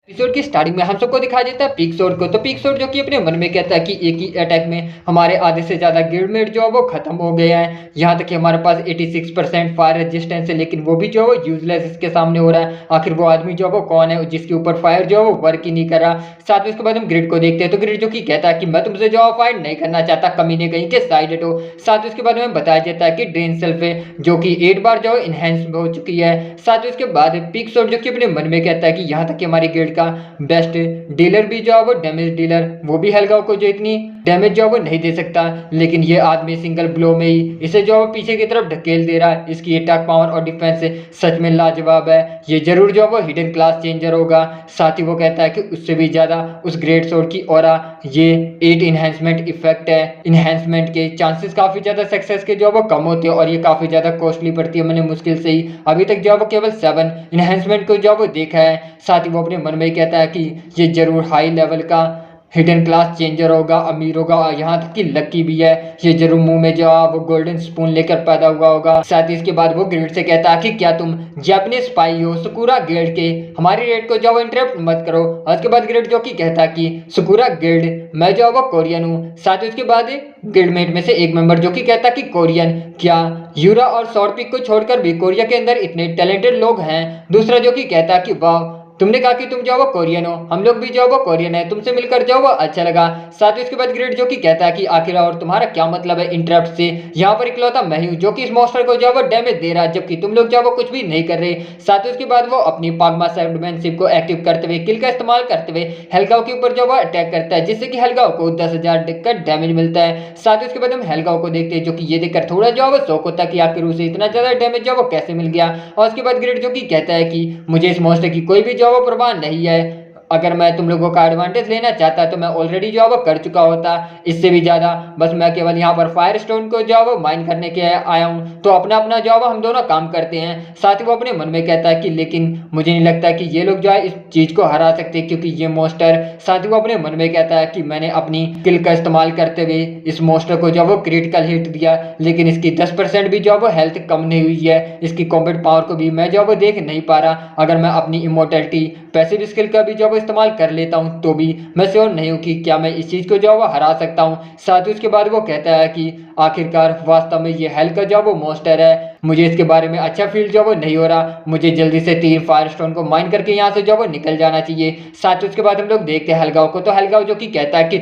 Episode की starting में हम सबको दिखाई देता है पीक सोर्ड को। तो पीक सोर्ड जो कि अपने मन में कहता है कि एक ही अटैक में हमारे आधे से ज्यादा गिल्डमेट जो है वो खत्म हो गए हैं। यहाँ तक कि हमारे पास 86% फायर रेजिस्टेंस है, लेकिन वो भी जो है वो यूजलेस इसके सामने हो रहा है। आखिर वो आदमी जो है वो कौन है जिसके ऊपर फायर जो है वो वर्क ही नहीं कर रहा। साथ में उसके बाद हम ग्रिड को देखते हैं, तो ग्रिड जो कि कहता है कि मैं तुमसे जो फाइट नहीं करना चाहता, कमीने कहीं के साइड हटो। साथ में उसके बाद हमें बताया जाता है कि ड्रेन सेल्फ है जो कि 8 बार जो इनहेंस हो चुकी है। साथ में उसके बाद पीक सोर्ड जो कि अपने मन में कहता है कि यहाँ तक कि हमारी गिल्ड का बेस्ट डीलर भी जो है वो डैमेज डीलर वो भी हेल्गा को जो इतनी डैमेज जो है वो नहीं दे सकता, लेकिन ये आदमी सिंगल ब्लो में ही इसे जो है वो पीछे की तरफ ढकेल दे रहा है। इसकी अटैक पावर और डिफेंस सच में लाजवाब है। ये जरूर जो है वो हिडन क्लास चेंजर होगा। साथ ही वो कहता है कि उससे भी ज्यादा उस ग्रेट सोर्ड की ऑरा ये 8 इन्हेंसमेंट इफेक्ट है। इन्हेंसमेंट के चांसेस काफी ज्यादा सक्सेस के जो है वो कम होते हैं और ये काफी ज्यादा कॉस्टली पड़ती है। मैंने मुश्किल से ही अभी तक जो है वो केवल 7 इन्हेंसमेंट को जो है वो देखा है। साथ ही वो अपने मन में ही कहता है कि ये जरूर हाई लेवल का हिडन क्लास चेंजर होगा, अमीर होगा, यहाँ तक कि लकी भी है। ये जरूर मुंह में जो वो गोल्डन स्पून लेकर पैदा हुआ होगा। साथ ही इसके बाद वो ग्रेड से कहता है कि क्या तुम जापानीज स्पाई हो, सुकुरा गिल्ड के हमारी रेड को जो इंटरप्ट मत करो। और उसके बाद ग्रेड जो कि कहता है कि सुकुरा गिल्ड मैं जो वो कोरियन हूँ। साथ ही उसके बाद गिल्डमेट में से एक मेंबर जो कि कहता है कि कोरियन क्या यूरा और सॉर्पिक को छोड़कर भी कोरिया के अंदर इतने टैलेंटेड लोग हैं। दूसरा जो कि कहता है कि वाह तुमने कहा कि तुम जो वो कोरियन हो, हम लोग भी जो वो कोरियन है, तुमसे मिलकर जो वो अच्छा लगा। साथ ही उसके बाद ग्रेड जो कि कहता है कि आखिर और तुम्हारा क्या मतलब है इंटरप्ट से, यहाँ पर इकलौता मैं ही हूँ जो कि इस मॉन्स्टर को जो वो डैमेज दे रहा है, जबकि तुम लोग जो वो कुछ भी नहीं कर रहे। साथ ही उसके बाद वो अपनी पागमा सेगमेंटशिप को एक्टिव करते हुए किल का इस्तेमाल करते हुए हेल्गाओ के ऊपर जो वो अटैक करता है, जिससे कि हेल्गाओ को 10,000 का डैमेज मिलता है। साथ ही उसके बाद हम हेल्गाओ को देखते हैं जो कि ये देखकर थोड़ा जो वो शौक होता है कि आखिर उसे इतना ज्यादा डैमेज जो वो कैसे मिल गया। और उसके बाद ग्रेड जो कि कहता है कि मुझे इस मॉन्स्टर की कोई भी जो वो परवाह नहीं है। अगर मैं तुम लोगों का एडवांटेज लेना चाहता तो मैं ऑलरेडी जो है वो कर चुका होता। इससे भी ज्यादा बस मैं केवल यहाँ पर फायर स्टोन को जो है वो माइन करने के आया हूँ, तो अपना अपना जो है वो हम दोनों काम करते हैं। साथ ही वो अपने मन में कहता है कि लेकिन मुझे नहीं लगता कि ये लोग जो है इस चीज को हरा सकते, क्योंकि ये मॉन्स्टर। साथ ही वो अपने मन में कहता है कि मैंने अपनी किल का इस्तेमाल करते हुए इस मॉन्स्टर को जो है वो क्रिटिकल हिट दिया, लेकिन इसकी 10% भी जो है वो हेल्थ कम नहीं हुई है। इसकी कॉम्बैट पावर को भी मैं जो है वो देख नहीं पा रहा। अगर मैं अपनी इमोर्टैलिटी पैसिव स्किल का भी जो इस्तेमाल कर लेता हूं तो भी मैं श्योर नहीं हूं कि क्या मैं इस चीज को जो हरा सकता हूं। साथ ही उसके बाद वो कहता है कि आखिरकार वास्तव में ये हेल का जो वो मॉन्स्टर है, मुझे इसके बारे में अच्छा फील जो वो नहीं हो रहा। मुझे जल्दी से 3 फायर स्टोन को माइन करके यहाँ से जो वो निकल जाना चाहिए। साथ ही उसके बाद हम लोग देखते हैं हेलगांव को, तो हेलगांव जो कि कहता है कि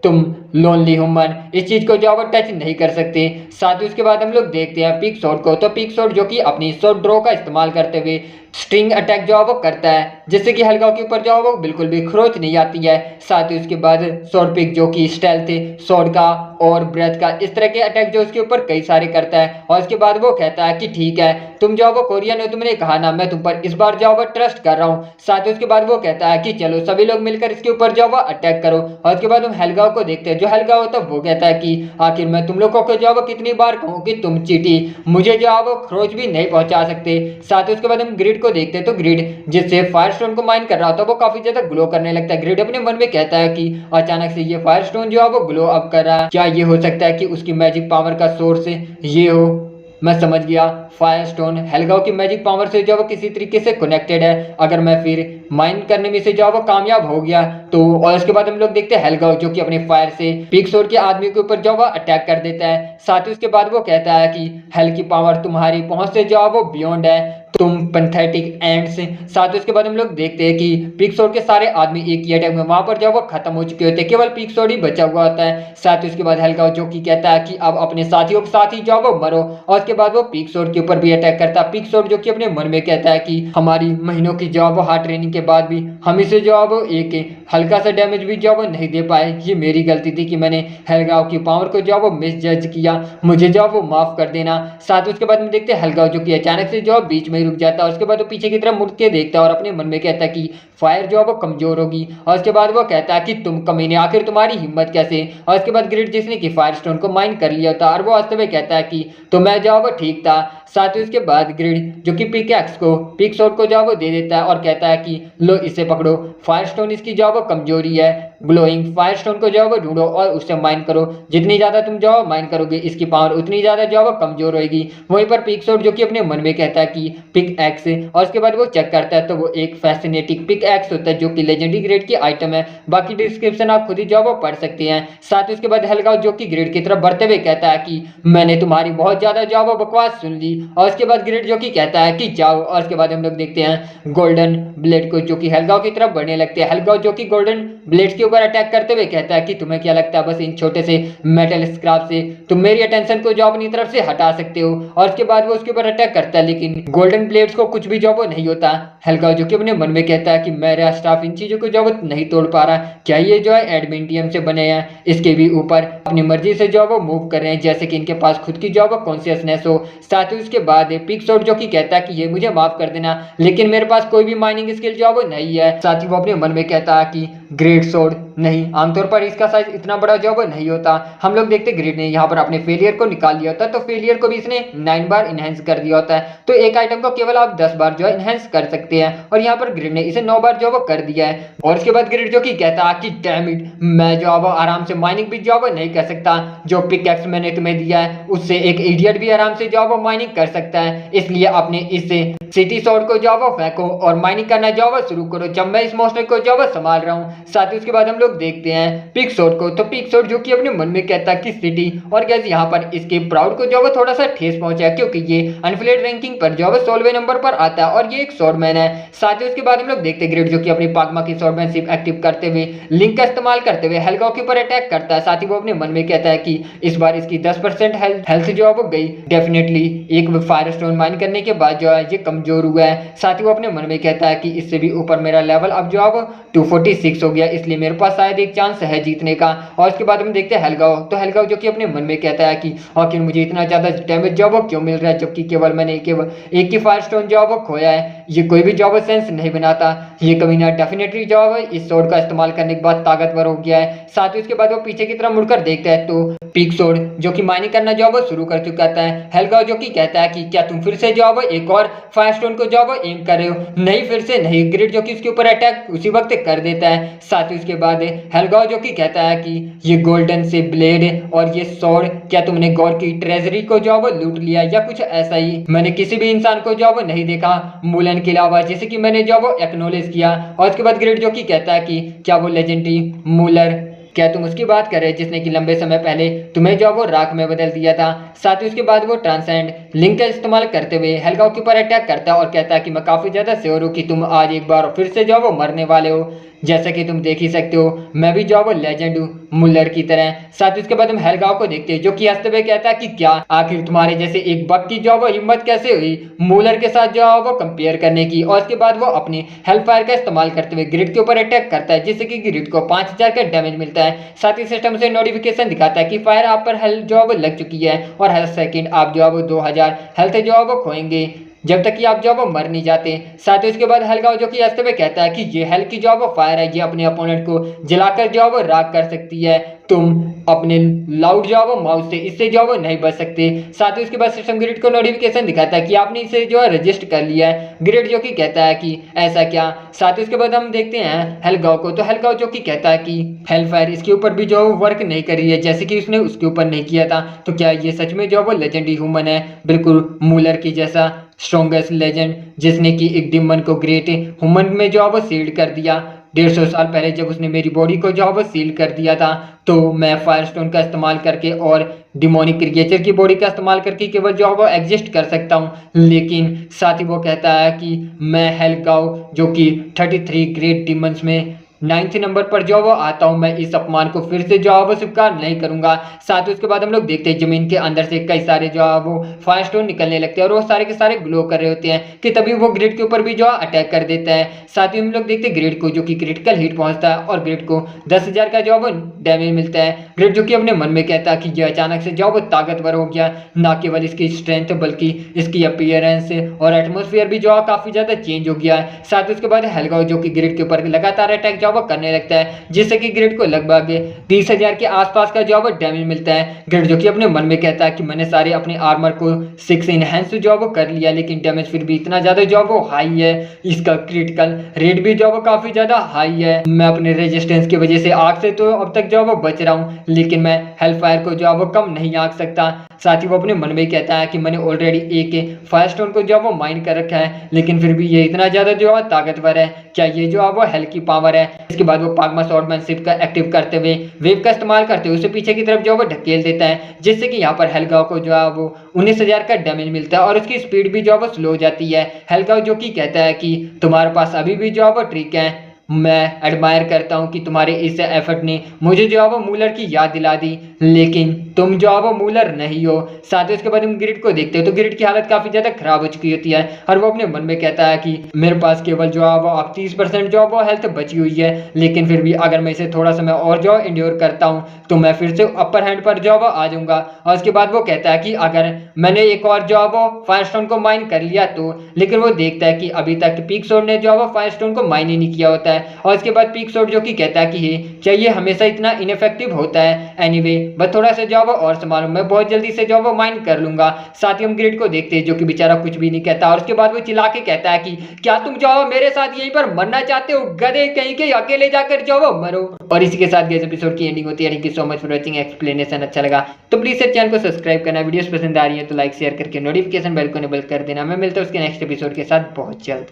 तुम लोनली ह्यूमन इस चीज को जो वो टच नहीं कर सकते। साथ ही उसके बाद हम लोग देखते हैं पीक शॉट को, तो पीक शॉट जो कि अपनी शॉट ड्रॉ का इस्तेमाल करते हुए स्ट्रिंग अटैक जो है वो करता है, जिससे कि हेलगांव के ऊपर जो है वो बिल्कुल भी खरोच नहीं आती है। साथ ही उसके बाद स्वॉर्ड पिक जो कि स्टेल्थ स्वॉर्ड का और ब्रेथ का इस तरह के अटैक जो उसके ऊपर कई सारे करता है। और उसके बाद वो कहता है कि ठीक है तुम जो वो कोरियन हो, तुमने कहा ना, मैं तुम पर इस बार जो वो ट्रस्ट कर रहा हूँ। साथ ही उसके बाद वो कहता है कि चलो सभी लोग मिलकर इसके ऊपर जो वो अटैक करो। और उसके बाद हम हेलगांव को देखते हैं, जो हेलगांव होता है वो कहता है कि आखिर मैं तुम लोगों को जो वो कितनी बार कहूँ कि तुम चीटी, मुझे जो वो खरोच भी नहीं पहुंचा सकते। साथ ही उसके बाद हम ग्रिड को देखते हैं, तो ग्रिड जिससे फायर स्टोन को माइन कर रहा था वो काफी ज्यादा ग्लो करने लगता है। ग्रिड अपने मन में कहता है कि अचानक से ये फायर स्टोन जो है वो ग्लो अप कर रहा है, क्या ये हो सकता है कि उसकी मैजिक पावर का सोर्स ये हो। मैं समझ गया, फायर स्टोन हेलगांव की मैजिक पावर से जो वो किसी तरीके से कनेक्टेड है। अगर मैं फिर माइन करने में से जो वो कामयाब हो गया तो। और उसके बाद हम लोग देखते हैं हेलगांव जो कि अपने फायर से पीक सोर्ड के आदमी के ऊपर जो वो अटैक कर देता है। साथ ही उसके बाद वो कहता है कि हेल की पावर तुम्हारी पहुंच से जो वो बियॉन्ड है, तुम पैंथेटिक एंड्स। साथ ही उसके बाद हम लोग देखते हैं कि पीक सोर्ड के सारे आदमी एक ही अटैक में वहां पर जो वो खत्म हो चुके होते हैं, केवल पीक सोर्ड ही बचा हुआ होता है। साथ ही उसके बाद हेलगांव जो कि कहता है कि अब अपने साथियों के साथ ही जो वो मरो। और उसके बाद वो पीक सोर्ड के ऊपर भी अटैक करता है। पीक सोर्ड जो कि अपने मन में कहता है कि हमारी महीनों की जो वो हार्ड ट्रेनिंग के बाद भी हम इसे जो वो एक हल्का सा डैमेज भी जो वो नहीं दे पाए। ये मेरी गलती थी कि मैंने हेलगांव की पावर को जो वो मिस जज किया, मुझे जो वो माफ कर देना। साथ ही उसके बाद में देखते हैं हेलगांव जो कि अचानक से जो बीच में रुक जाता है। उसके बाद वो पीछे की तरफ मुड़ के देखता है और अपने मन में कहता है कि फायर जो है वो कमजोर होगी। और उसके बाद वो कहता है कि तुम कमीने, आखिर तुम्हारी हिम्मत कैसे। और उसके बाद ग्रिड जिसने कि फायर स्टोन को माइन कर लिया था और वो वास्तव में कहता है कि तो मैं जो वो ठीक था। साथ ही उसके बाद ग्रिड जो कि पिकैक्स को पिक शॉट को जो है वो दे देता है और कहता है कि लो इसे पकड़ो, फायरस्टोन इसकी जो है वो कमजोरी है, ग्लोइंग फायरस्टोन को जो है वो ढूंढो और उससे माइन करो, जितनी ज्यादा तुम जो है माइन करोगे इसकी पावर उतनी ज्यादा जो है वो कमजोर होगी। वहीं पर पिक शॉट जो कि अपने मन में कहता है कि पिक एक्स, और उसके बाद वो चेक करता है तो वो एक फैसिनेटिंग पिक एक्स होता है जो कि लेजेंडरी ग्रेड की आइटम है। बाकी डिस्क्रिप्शन आप खुद ही जो है वो पढ़ सकते हैं। साथ ही उसके बाद हेल्गाउ जो कि ग्रेड की तरफ बढ़ते हुए कहता है कि मैंने तुम्हारी बहुत ज्यादा जो है वो बकवास सुन ली, और उसके बाद ग्रेड जो कि कहता है कि जाओ, और उसके बाद हम लोग देखते हैं गोल्डन ब्लेड को जो कि हेल्गाउ की तरफ बढ़ने लगते हैं। हेल्गाउ जो कि गोल्डन ब्लेड के ऊपर अटैक करते हुए कहता है कि तुम्हें क्या लगता है बस इन छोटे से मेटल स्क्रैप से तुम मेरी अटेंशन को जो अपनी तरफ से हटा सकते हो, और उसके बाद वो उसके ऊपर अटैक करता है लेकिन गोल्डन ब्लेड्स को कुछ भी जो वो नहीं होता। हेल्गाउ जो कि अपने मन में कहता है कि मेरा स्टाफ इन चीजों को जो नहीं तोड़ पा रहा, क्या ये जो है एडमिंटियम से बने हैं, इसके भी ऊपर अपनी मर्जी से जो वो मूव कर रहे हैं जैसे कि इनके पास खुद की जो वो कॉन्शियसनेस हो। साथ ही उसके बाद पिक शॉट जो कि कहता है कि ये मुझे माफ कर देना लेकिन मेरे पास कोई भी माइनिंग स्किल जो वो नहीं है। साथ ही वो अपने मन में कहता है कि ग्रेट सोर्ड नहीं, आमतौर पर इसका साइज इतना बड़ा जो वो नहीं होता। हम लोग देखते ग्रेड ने यहाँ पर अपने फेलियर को निकाल लिया होता है तो फेलियर को भी इसने 9 बार इनहेंस कर दिया होता है, तो एक आइटम को केवल आप 10 बार जो है इनहेंस कर सकते हैं, और यहाँ पर ग्रेड ने इसे 9 बार जो वो कर दिया है। और उसके बाद ग्रेड जो कि कहता है कि डैम इट, मैं जो वो आराम से माइनिंग भी जो वो नहीं कर सकता, जो पिकैक्स मैंने तुम्हें दिया है उससे एक इडियट भी आराम से जो वो माइनिंग कर सकता है, इसलिए अपने इससे सिटी शॉट को जो वो फेंको और माइनिंग करना जो वो शुरू करो जब मैं इस मॉन्स्टर को जो वो संभाल रहा हूँ। साथ ही उसके बाद हम लोग देखते हैं पिक शॉट को, तो पिक शॉट जो कि अपने मन में कहता है कि सिटी, और गैस यहाँ पर इसके प्राउड को जो वो थोड़ा सा ठेस पहुंचा है क्योंकि ये अनफ्लेड रैंकिंग पर जो वो 16वें नंबर पर आता है और ये एक स्वॉर्डमैन है। साथ ही उसके बाद हम लोग देखते हैं ग्रेड जो कि अपनी पागमा की स्वॉर्डमैनशिप एक्टिव करते हुए लिंक का इस्तेमाल करते हुए हेल्गाउ के ऊपर अटैक करता है। साथ ही वो अपने मन में कहता है कि इस बार इसकी 10% हेल्थ जो है वो गई, डेफिनेटली एक फायरस्टोन माइन करने के बाद जो है ये कमजोर हुआ है। साथ ही वो अपने मन में कहता है कि इससे भी ऊपर मेरा लेवल अब जो है 246 हो गया, इसलिए मेरे पास शायद एक चांस है जीतने का। और उसके बाद हम देखते हैं हेल्गाउ, तो हेल्गाउ जो कि अपने मन में कहता है कि आखिर मुझे इतना ज्यादा डैमेज जो वो क्यों मिल रहा है जबकि केवल मैंने केवल एक ही फायरस्टोन जो वो खोया है, ये कोई भी जॉब सेंस नहीं बनाता, ये कमीना डेफिनेटली जॉब इस स्वॉर्ड का इस्तेमाल करने के बाद ताकतवर हो गया है। साथ ही उसके बाद वो पीछे की तरफ मुड़कर देखता है तो पिक स्वॉर्ड जो कि माइनिंग करना जो वो शुरू कर चुका है। हेल्गाउ जो कि कहता है कि क्या तुम फिर से जो वो एक और फायरस्टोन को जो वो एम कर रहे हो, नहीं फिर से नहीं। ग्रिड जो कि उसके ऊपर अटैक उसी वक्त कर देता है। साथ ही उसके बाद हेल्गाउ जो कि कहता है कि ये गोल्डन से ब्लेड और ये स्वॉर्ड, क्या तुमने गॉड की ट्रेजरी को जो वो लूट लिया या कुछ ऐसा ही। मैंने किसी भी इंसान को जो वो नहीं देखा मूलन के अलावा जैसे कि मैंने जो वो एक्नॉलेज किया। और उसके बाद ग्रेड जो कि कहता है कि क्या वो लेजेंडरी मूलर, क्या तुम उसकी बात कर रहे हैं जिसने कि लंबे समय पहले तुम्हें जो वो राख में बदल दिया था। साथ ही उसके बाद वो ट्रांसेंड लिंक का इस्तेमाल करते हुए हेल्गाउ के ऊपर अटैक करता है और कहता है कि मैं काफी ज्यादा श्योर हूँ कि तुम आज एक बार फिर से जो वो मरने वाले हो, जैसा कि तुम देख ही सकते हो मैं भी जो वो लेजेंड हूँ मुल्लर की तरह। साथ ही उसके बाद हम हेल्गाउ को देखते हैं जो कि हंसते हुए कहता है कि क्या आखिर तुम्हारे जैसे एक बग की जो वो हिम्मत कैसे हुई मूलर के साथ जो वो कंपेयर करने की। और उसके बाद वो अपनी हेल्प फायर का इस्तेमाल करते हुए ग्रिड के ऊपर अटैक करता है जिससे कि ग्रिड को 5000 का डैमेज मिलता है। साथ ही सिस्टम से नोटिफिकेशन दिखाता है कि फायर आप पर हेल्थ जो वो लग चुकी है और हर सेकंड आप जो वो 2000 हेल्थ जो वो खोएंगे जब तक कि आप जो वो मर नहीं जाते। साथ ही उसके बाद हेल्गाउ जो कि हंसते हुए कहता है कि ये हेल्थ की जो वो फायर है ये अपने अपोनेंट को जलाकर जो वो राख कर सकती है, तुम अपने लाउड जो वो माउस से इससे जो वो नहीं बच सकते। साथ ही उसके बाद सिस्टम ग्रिड को नोटिफिकेशन दिखाता है कि आपने इसे जो है रजिस्टर कर लिया है। ग्रिड जो कि कहता है कि ऐसा क्या। साथ ही उसके बाद हम देखते हैं हेल्गाउ को, तो हेल्गाउ जो कि कहता है कि हेल फायर इसके ऊपर भी जो वर्क नहीं कर रही है जैसे कि उसने उसके ऊपर नहीं किया था, तो क्या ये सच में जो वो लेजेंडरी ह्यूमन है बिल्कुल मूलर की जैसा स्ट्रॉन्गेस्ट लेजेंड जिसने कि एक डिमन को ग्रेट ह्यूमन में जो वो सील्ड कर दिया 150 साल पहले जब उसने मेरी बॉडी को जो वो सील कर दिया था। तो मैं फायरस्टोन का इस्तेमाल करके और डिमोनिक क्रिएचर की बॉडी का इस्तेमाल करके केवल जो वो एग्जिस्ट कर सकता हूँ। लेकिन साथ ही वो कहता है कि मैं हेल्गाउ जो कि 33 ग्रेट डिमंस में 9th नंबर पर जो वो आता हूँ, मैं इस अपमान को फिर से जो वो स्वीकार नहीं करूंगा। साथ ही उसके बाद हम लोग देखते हैं जमीन के अंदर से कई सारे जो वो फायरस्टोन निकलने लगते हैं और वो सारे के सारे ग्लो कर रहे होते हैं कि तभी वो ग्रिड के ऊपर भी जो अटैक कर देता है। साथ ही हम लोग देखते हैं ग्रिड को जो कि क्रिटिकल हिट पहुंचता है और ग्रिड को 10,000 का जो वो डैमेज मिलता है। ग्रिड जो कि अपने मन में कहता है कि ये अचानक से जो वो ताकतवर हो गया, ना केवल इसकी स्ट्रेंथ बल्कि इसकी अपीयरेंस और एटमोस्फेयर भी जो काफी ज्यादा चेंज हो गया है। साथ ही उसके बाद हेल्गाउ जो कि ग्रिड के ऊपर लगातार अटैक जो जॉब करने लगता है, जिससे कि ग्रिड को लगभग 30,000 के आसपास का जॉब डैमेज मिलता है। ग्रिड जो कि अपने मन में कहता है कि मैंने सारे अपने आर्मर को 6 इनहेंस जॉब कर लिया, लेकिन डैमेज फिर भी इतना ज्यादा जॉब हाई है, इसका क्रिटिकल रेट भी जॉब काफी ज्यादा हाई है। मैं अपने रेजिस्टेंस की वजह से आग से तो अब तक जॉब बच रहा हूँ, लेकिन मैं हेलफायर को जॉब कम नहीं आंक सकता। साथ ही वो अपने मन में कहता है कि मैंने ऑलरेडी एक फायरस्टोन को जो वो माइन कर रखा है, लेकिन फिर भी ये इतना ज्यादा जो है ताकतवर है, क्या ये जो है वो हेल की पावर है। इसके बाद वो पागमा स्वॉर्डमैनशिप का एक्टिव करते हुए वेव का इस्तेमाल करते हुए उसे पीछे की तरफ जो वो ढकेल देता है, जिससे कि यहाँ पर हेलगांव को जो है वो 19,000 का डैमेज मिलता है और उसकी स्पीड भी जो है वो स्लो हो जाती है। हेलगांव जो कि कहता है कि तुम्हारे पास अभी भी जो है वो ट्रिक है, मैं एडमायर करता हूं कि तुम्हारे इस एफर्ट ने मुझे जो है वो मूलर की याद दिला दी, लेकिन तुम जो है वो मूलर नहीं हो। साथ ही उसके बाद हम ग्रिड को देखते हो तो ग्रिड की हालत काफी ज्यादा खराब हो चुकी होती है और वो अपने मन में कहता है कि मेरे पास केवल जो है वो अब 30% जो है वो हेल्थ बची हुई है, लेकिन फिर भी अगर मैं इसे थोड़ा समय और जो इंड्योर करता हूँ तो मैं फिर से अपर हैंड पर जो है वो आ जाऊंगा। और उसके बाद वो कहता है कि अगर मैंने एक और जो है वो फायरस्टोन को माइन कर लिया तो, लेकिन वो देखता है कि अभी तक पीक सोर्ड ने जो है वो फायरस्टोन को माइन ही नहीं किया होता है। और इसके बाद पीक सोर्ड जो कि कहता है कि क्या ये हमेशा इतना इनफेक्टिव होता है। एनीवे बस थोड़ा सा जो है वो और संभालो, मैं बहुत जल्दी से जो है वो माइन कर लूंगा। साथ ही हम ग्रिड को देखते हैं जो कि बेचारा कुछ भी नहीं कहता और उसके बाद वो चिल्ला के कहता है कि क्या तुम जो है मेरे साथ यहीं पर मरना चाहते हो, गधे कहीं के, अकेले जाकर जो वो मरो। और इसी के साथ इस एपिसोड की एंडिंग होती है। Thank you so much for watching. Explanation अच्छा लगा तो प्लीज चैनल को सब्सक्राइब करना, वीडियोस पसंद आ रही है तो लाइक शेयर करके नोटिफिकेशन बेल को इनेबल कर देना। मैं मिलता हूं उसके नेक्स्ट एपिसोड के साथ बहुत जल्द।